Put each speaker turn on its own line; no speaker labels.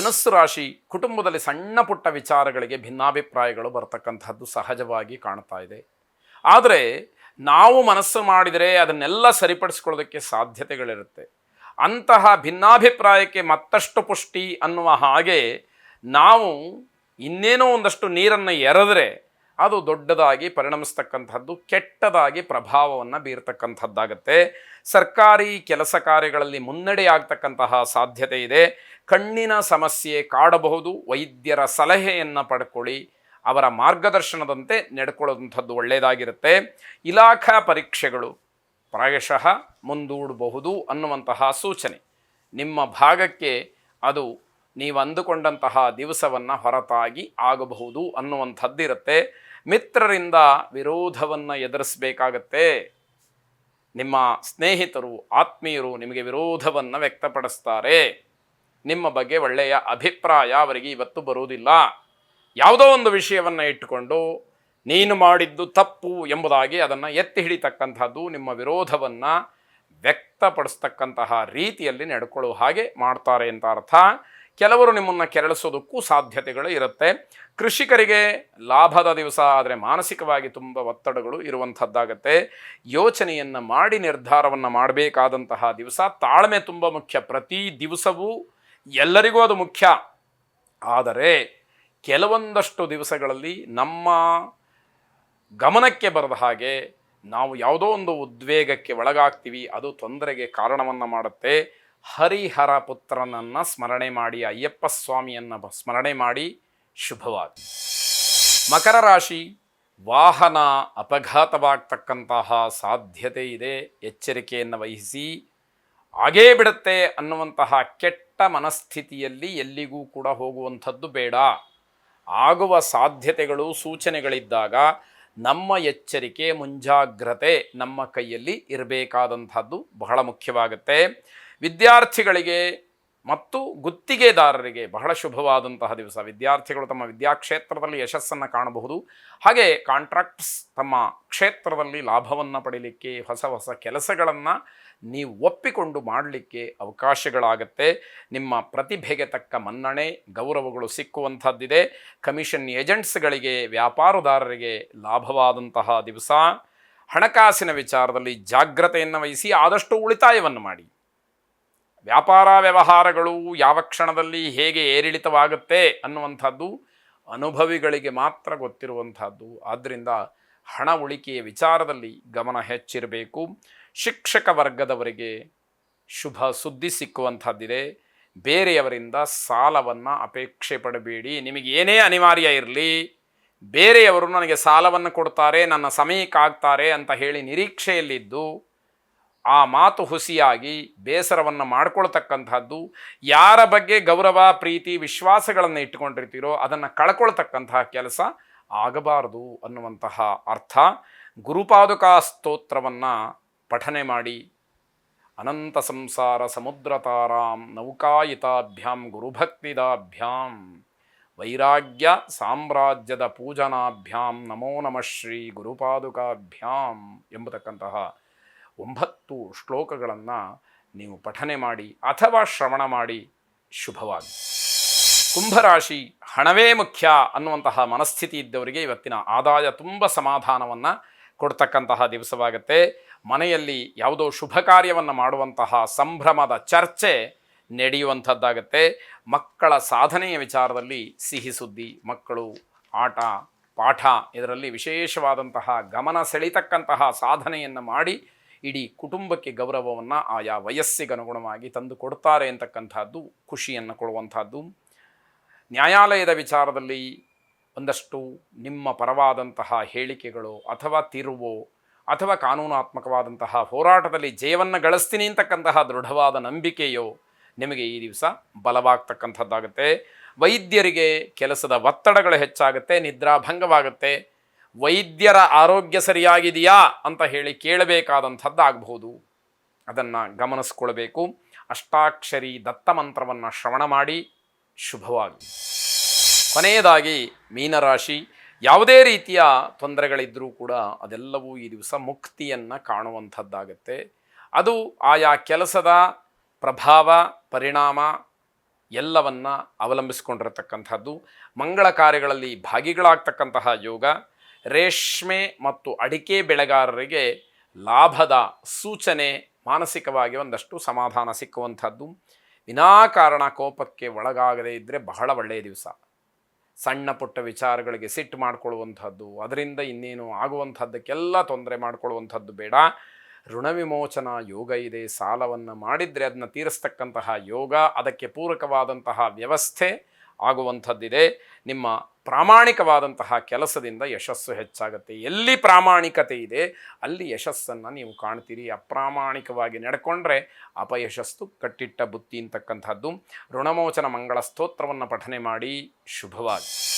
ಧನುಸ್ಸು ರಾಶಿ ಕುಟುಂಬದಲ್ಲಿ ಸಣ್ಣ ಪುಟ್ಟ ವಿಚಾರಗಳಿಗೆ ಭಿನ್ನಾಭಿಪ್ರಾಯಗಳು ಬರ್ತಕ್ಕಂಥದ್ದು ಸಹಜವಾಗಿ ಕಾಣ್ತಾ ಇದೆ. ಆದರೆ ನಾವು ಮನಸ್ಸು ಮಾಡಿದರೆ ಅದನ್ನೆಲ್ಲ ಸರಿಪಡಿಸ್ಕೊಳ್ಳೋದಕ್ಕೆ ಸಾಧ್ಯತೆಗಳಿರುತ್ತೆ. ಅಂತಹ ಭಿನ್ನಾಭಿಪ್ರಾಯಕ್ಕೆ ಮತ್ತಷ್ಟು ಪುಷ್ಟಿ ಅನ್ನುವ ಹಾಗೆ ನಾವು ಇನ್ನೇನೋ ಒಂದಷ್ಟು ನೀರನ್ನು ಎರೆದರೆ ಅದು ದೊಡ್ಡದಾಗಿ ಪರಿಣಮಿಸ್ತಕ್ಕಂಥದ್ದು, ಕೆಟ್ಟದಾಗಿ ಪ್ರಭಾವವನ್ನು ಬೀರ್ತಕ್ಕಂಥದ್ದಾಗತ್ತೆ. ಸರ್ಕಾರಿ ಕೆಲಸ ಕಾರ್ಯಗಳಲ್ಲಿ ಮುನ್ನಡೆಯಾಗ್ತಕ್ಕಂತಹ ಸಾಧ್ಯತೆ ಇದೆ. ಕಣ್ಣಿನ ಸಮಸ್ಯೆ ಕಾಡಬಹುದು. ವೈದ್ಯರ ಸಲಹೆಯನ್ನು ಪಡ್ಕೊಳ್ಳಿ, ಅವರ ಮಾರ್ಗದರ್ಶನದಂತೆ ನಡ್ಕೊಳ್ಳೋದಂಥದ್ದು ಒಳ್ಳೆಯದಾಗಿರುತ್ತೆ. ಇಲಾಖಾ ಪರೀಕ್ಷೆಗಳು ಪ್ರಾಯಶಃ ಮುಂದೂಡಬಹುದು ಅನ್ನುವಂತಹ ಸೂಚನೆ. ನಿಮ್ಮ ಭಾಗಕ್ಕೆ ಅದು ನೀವು ಅಂದುಕೊಂಡಂತಹ ದಿವಸವನ್ನು ಹೊರತಾಗಿ ಆಗಬಹುದು ಅನ್ನುವಂಥದ್ದಿರುತ್ತೆ. ಮಿತ್ರರಿಂದ ವಿರೋಧವನ್ನು ಎದುರಿಸಬೇಕಾಗತ್ತೆ. ನಿಮ್ಮ ಸ್ನೇಹಿತರು, ಆತ್ಮೀಯರು ನಿಮಗೆ ವಿರೋಧವನ್ನು ವ್ಯಕ್ತಪಡಿಸ್ತಾರೆ. ನಿಮ್ಮ ಬಗ್ಗೆ ಒಳ್ಳೆಯ ಅಭಿಪ್ರಾಯ ಅವರಿಗೆ ಇವತ್ತು ಬರುವುದಿಲ್ಲ. ಯಾವುದೋ ಒಂದು ವಿಷಯವನ್ನು ಇಟ್ಟುಕೊಂಡು ನೀನು ಮಾಡಿದ್ದು ತಪ್ಪು ಎಂಬುದಾಗಿ ಅದನ್ನು ಎತ್ತಿ ಹಿಡಿತಕ್ಕಂಥದ್ದು, ನಿಮ್ಮ ವಿರೋಧವನ್ನು ವ್ಯಕ್ತಪಡಿಸ್ತಕ್ಕಂತಹ ರೀತಿಯಲ್ಲಿ ನಡ್ಕೊಳ್ಳುವ ಹಾಗೆ ಮಾಡ್ತಾರೆ ಅಂತ ಅರ್ಥ. ಕೆಲವರು ನಿಮ್ಮನ್ನು ಕೆರಳಿಸೋದಕ್ಕೂ ಸಾಧ್ಯತೆಗಳು ಇರುತ್ತೆ. ಕೃಷಿಕರಿಗೆ ಲಾಭದ ದಿವಸ, ಆದರೆ ಮಾನಸಿಕವಾಗಿ ತುಂಬ ಒತ್ತಡಗಳು ಇರುವಂಥದ್ದಾಗತ್ತೆ. ಯೋಚನೆಯನ್ನು ಮಾಡಿ ನಿರ್ಧಾರವನ್ನು ಮಾಡಬೇಕಾದಂತಹ ದಿವಸ. ತಾಳ್ಮೆ ತುಂಬ ಮುಖ್ಯ. ಪ್ರತಿ ದಿವಸವೂ ಎಲ್ಲರಿಗೂ ಅದು ಮುಖ್ಯ. ಆದರೆ ಕೆಲವೊಂದಷ್ಟು ದಿವಸಗಳಲ್ಲಿ ನಮ್ಮ ಗಮನಕ್ಕೆ ಬರದ ಹಾಗೆ ನಾವು ಯಾವುದೋ ಒಂದು ಉದ್ವೇಗಕ್ಕೆ ಒಳಗಾಗ್ತೀವಿ. ಅದು ತೊಂದರೆಗೆ ಕಾರಣವನ್ನು ಮಾಡುತ್ತೆ. ಹರಿಹರ ಪುತ್ರನನ್ನು ಸ್ಮರಣೆ ಮಾಡಿ, ಅಯ್ಯಪ್ಪ ಸ್ವಾಮಿಯನ್ನು ಸ್ಮರಣೆ ಮಾಡಿ. ಶುಭವಾಗಿ. ಮಕರ ರಾಶಿ, ವಾಹನ ಅಪಘಾತವಾಗ್ತಕ್ಕಂತಹ ಸಾಧ್ಯತೆ ಇದೆ. ಎಚ್ಚರಿಕೆಯನ್ನು ವಹಿಸಿ. ಆಗೇ ಬಿಡುತ್ತೆ ಅನ್ನುವಂತಹ ಕೆಟ್ಟ ಮನಸ್ಥಿತಿಯಲ್ಲಿ ಎಲ್ಲಿಗೂ ಕೂಡ ಹೋಗುವಂಥದ್ದು ಬೇಡ. ಆಗುವ ಸಾಧ್ಯತೆಗಳು, ಸೂಚನೆಗಳಿದ್ದಾಗ ನಮ್ಮ ಎಚ್ಚರಿಕೆ, ಮುಂಜಾಗ್ರತೆ ನಮ್ಮ ಕೈಯಲ್ಲಿ ಇರಬೇಕಾದಂಥದ್ದು ಬಹಳ ಮುಖ್ಯವಾಗುತ್ತೆ. ವಿದ್ಯಾರ್ಥಿಗಳಿಗೆ ಮತ್ತು ಗುತ್ತಿಗೆದಾರರಿಗೆ ಬಹಳ ಶುಭವಾದಂತಹ ದಿವಸ. ವಿದ್ಯಾರ್ಥಿಗಳು ತಮ್ಮ ವಿದ್ಯಾಕ್ಷೇತ್ರದಲ್ಲಿ ಯಶಸ್ಸನ್ನು ಕಾಣಬಹುದು. ಹಾಗೆ ಕಾಂಟ್ರಾಕ್ಟ್ಸ್ ತಮ್ಮ ಕ್ಷೇತ್ರದಲ್ಲಿ ಲಾಭವನ್ನು ಪಡೀಲಿಕ್ಕೆ, ಹೊಸ ಹೊಸ ಕೆಲಸಗಳನ್ನು ನೀವು ಒಪ್ಪಿಕೊಂಡು ಮಾಡಲಿಕ್ಕೆ ಅವಕಾಶಗಳಾಗತ್ತೆ. ನಿಮ್ಮ ಪ್ರತಿಭೆಗೆ ತಕ್ಕ ಮನ್ನಣೆ, ಗೌರವಗಳು ಸಿಕ್ಕುವಂಥದ್ದಿದೆ. ಕಮಿಷನ್ ಏಜೆಂಟ್ಸ್ಗಳಿಗೆ, ವ್ಯಾಪಾರದಾರರಿಗೆ ಲಾಭವಾದಂತಹ ದಿವಸ. ಹಣಕಾಸಿನ ವಿಚಾರದಲ್ಲಿ ಜಾಗ್ರತೆಯನ್ನು ವಹಿಸಿ, ಆದಷ್ಟು ಉಳಿತಾಯವನ್ನು ಮಾಡಿ. ವ್ಯಾಪಾರ ವ್ಯವಹಾರಗಳು ಯಾವ ಕ್ಷಣದಲ್ಲಿ ಹೇಗೆ ಏರಿಳಿತವಾಗುತ್ತೆ ಅನ್ನುವಂಥದ್ದು ಅನುಭವಿಗಳಿಗೆ ಮಾತ್ರ ಗೊತ್ತಿರುವಂಥದ್ದು. ಆದ್ದರಿಂದ ಹಣ ಉಳಿಕೆಯ ವಿಚಾರದಲ್ಲಿ ಗಮನ ಹೆಚ್ಚಿರಬೇಕು. ಶಿಕ್ಷಕ ವರ್ಗದವರಿಗೆ ಶುಭ ಸುದ್ದಿ ಸಿಕ್ಕುವಂಥದ್ದಿದೆ. ಬೇರೆಯವರಿಂದ ಸಾಲವನ್ನು ಅಪೇಕ್ಷೆ ಪಡಬೇಡಿ. ನಿಮಗೆ ಏನೇ ಅನಿವಾರ್ಯ ಇರಲಿ, ಬೇರೆಯವರು ನನಗೆ ಸಾಲವನ್ನು ಕೊಡ್ತಾರೆ, ನನ್ನ ಸಮಯಕ್ಕಾಗ್ತಾರೆ ಅಂತ ಹೇಳಿ ನಿರೀಕ್ಷೆಯಲ್ಲಿದ್ದು ಆ ಮಾತು ಹುಸಿಯಾಗಿ ಬೇಸರವನ್ನು ಮಾಡ್ಕೊಳ್ತಕ್ಕಂಥದ್ದು, ಯಾರ ಬಗ್ಗೆ ಗೌರವ, ಪ್ರೀತಿ, ವಿಶ್ವಾಸಗಳನ್ನು ಇಟ್ಟುಕೊಂಡಿರ್ತೀರೋ ಅದನ್ನು ಕಳ್ಕೊಳ್ತಕ್ಕಂತಹ ಕೆಲಸ ಆಗಬಾರದು ಅನ್ನುವಂತಹ ಅರ್ಥ. ಗುರುಪಾದುಕಾ ಸ್ತೋತ್ರವನ್ನು ಪಠನೆ ಮಾಡಿ. ಅನಂತ ಸಂಸಾರ ಸಮುದ್ರತಾರಾಂ ನೌಕಾಯಿತಾಭ್ಯಾಂ ಗುರುಭಕ್ತಿದಾಭ್ಯಾಂ ವೈರಾಗ್ಯ ಸಾಮ್ರಾಜ್ಯದ ಪೂಜನಾಭ್ಯಾಂ ನಮೋ ನಮಃ ಶ್ರೀ ಗುರುಪಾದುಕಾಭ್ಯಾಂ ಎಂಬತಕ್ಕಂತಹ 9 ಶ್ಲೋಕಗಳನ್ನು ನೀವು ಪಠನೆ ಮಾಡಿ ಅಥವಾ ಶ್ರವಣ ಮಾಡಿ. ಶುಭವಾಗಿ. ಕುಂಭರಾಶಿ, ಹಣವೇ ಮುಖ್ಯ ಅನ್ನುವಂತಹ ಮನಸ್ಥಿತಿ ಇದ್ದವರಿಗೆ ಇವತ್ತಿನ ಆದಾಯ ತುಂಬ ಸಮಾಧಾನವನ್ನು ಕೊಡ್ತಕ್ಕಂತಹ ದಿವಸವಾಗುತ್ತೆ. ಮನೆಯಲ್ಲಿ ಯಾವುದೋ ಶುಭ ಕಾರ್ಯವನ್ನು ಮಾಡುವಂತಹ ಸಂಭ್ರಮದ ಚರ್ಚೆ ನಡೆಯುವಂಥದ್ದಾಗತ್ತೆ. ಮಕ್ಕಳ ಸಾಧನೆಯ ವಿಚಾರದಲ್ಲಿ ಸಿಹಿ ಸುದ್ದಿ. ಮಕ್ಕಳು ಆಟ ಪಾಠ ಇದರಲ್ಲಿ ವಿಶೇಷವಾದಂತಹ ಗಮನ ಸೆಳೀತಕ್ಕಂತಹ ಸಾಧನೆಯನ್ನು ಮಾಡಿ ಇಡೀ ಕುಟುಂಬಕ್ಕೆ ಗೌರವವನ್ನು ಆಯಾ ವಯಸ್ಸಿಗನುಗುಣವಾಗಿ ತಂದು ಕೊಡ್ತಾರೆ ಅಂತಕ್ಕಂಥದ್ದು ಖುಷಿಯನ್ನು ಕೊಡುವಂಥದ್ದು. ನ್ಯಾಯಾಲಯದ ವಿಚಾರದಲ್ಲಿ ಒಂದಷ್ಟು ನಿಮ್ಮ ಪರವಾದಂತಹ ಹೇಳಿಕೆಗಳು ಅಥವಾ ತಿರುವು ಅಥವಾ ಕಾನೂನಾತ್ಮಕವಾದಂತಹ ಹೋರಾಟದಲ್ಲಿ ಜಯವನ್ನು ಗಳಿಸ್ತೀನಿ ಅಂತಕ್ಕಂತಹ ದೃಢವಾದ ನಂಬಿಕೆಯೋ ನಿಮಗೆ ಈ ದಿವಸ ಬಲವಾಗ್ತಕ್ಕಂಥದ್ದಾಗುತ್ತೆ. ವೈದ್ಯರಿಗೆ ಕೆಲಸದ ಒತ್ತಡಗಳು ಹೆಚ್ಚಾಗುತ್ತೆ, ನಿದ್ರಾಭಂಗವಾಗುತ್ತೆ. ವೈದ್ಯರ ಆರೋಗ್ಯ ಸರಿಯಾಗಿದೆಯಾ ಅಂತ ಹೇಳಿ ಕೇಳಬೇಕಾದಂಥದ್ದಾಗಬಹುದು. ಅದನ್ನು ಗಮನಿಸ್ಕೊಳ್ಬೇಕು. ಅಷ್ಟಾಕ್ಷರಿ ದತ್ತಮಂತ್ರವನ್ನು ಶ್ರವಣ ಮಾಡಿ. ಶುಭವಾಗಿ. ಕೊನೆಯದಾಗಿ ಮೀನರಾಶಿ, ಯಾವುದೇ ರೀತಿಯ ತೊಂದರೆಗಳಿದ್ದರೂ ಕೂಡ ಅದೆಲ್ಲವೂ ಈ ದಿವಸ ಮುಕ್ತಿಯನ್ನು ಕಾಣುವಂಥದ್ದಾಗತ್ತೆ. ಅದು ಆಯಾ ಕೆಲಸದ ಪ್ರಭಾವ, ಪರಿಣಾಮ ಎಲ್ಲವನ್ನ ಅವಲಂಬಿಸಿಕೊಂಡಿರತಕ್ಕಂಥದ್ದು. ಮಂಗಳ ಕಾರ್ಯಗಳಲ್ಲಿ ಭಾಗಿಗಳಾಗ್ತಕ್ಕಂತಹ ಯೋಗ. ರೇಷ್ಮೆ ಮತ್ತು ಅಡಿಕೆ ಬೆಳೆಗಾರರಿಗೆ ಲಾಭದ ಸೂಚನೆ, ಮಾನಸಿಕವಾಗಿ ಒಂದಷ್ಟು ಸಮಾಧಾನ ಸಿಕ್ಕುವಂಥದ್ದು. ವಿನಾಕಾರಣ ಕೋಪಕ್ಕೆ ಒಳಗಾಗದೇ ಇದ್ದರೆ ಬಹಳ ಒಳ್ಳೆಯ ದಿವಸ. ಸಣ್ಣ ಪುಟ್ಟ ವಿಚಾರಗಳಿಗೆ ಸಿಟ್ಟು ಮಾಡಿಕೊಳ್ಳುವಂಥದ್ದು, ಅದರಿಂದ ಇನ್ನೇನು ಆಗುವಂಥದ್ದಕ್ಕೆಲ್ಲ ತೊಂದರೆ ಮಾಡಿಕೊಳ್ಳುವಂಥದ್ದು ಬೇಡ. ಋಣ ವಿಮೋಚನಾ ಯೋಗ ಇದೆ. ಸಾಲವನ್ನು ಮಾಡಿದರೆ ಅದನ್ನು ತೀರಿಸ್ತಕ್ಕಂತಹ ಯೋಗ, ಅದಕ್ಕೆ ಪೂರಕವಾದಂತಹ ವ್ಯವಸ್ಥೆ ಆಗುವಂಥದ್ದಿದೆ. ನಿಮ್ಮ ಪ್ರಾಮಾಣಿಕವಾದಂತಹ ಕೆಲಸದಿಂದ ಯಶಸ್ಸು ಹೆಚ್ಚಾಗುತ್ತೆ. ಎಲ್ಲಿ ಪ್ರಾಮಾಣಿಕತೆ ಇದೆ ಅಲ್ಲಿ ಯಶಸ್ಸನ್ನು ನೀವು ಕಾಣ್ತೀರಿ. ಅಪ್ರಾಮಾಣಿಕವಾಗಿ ನಡ್ಕೊಂಡ್ರೆ ಅಪಯಶಸ್ಸು ಕಟ್ಟಿಟ್ಟ ಬುತ್ತಿ ಅಂತಕ್ಕಂಥದ್ದು. ಋಣಮೋಚನ ಮಂಗಳ ಸ್ತೋತ್ರವನ್ನು ಪಠನೆ ಮಾಡಿ. ಶುಭವಾಗಿ.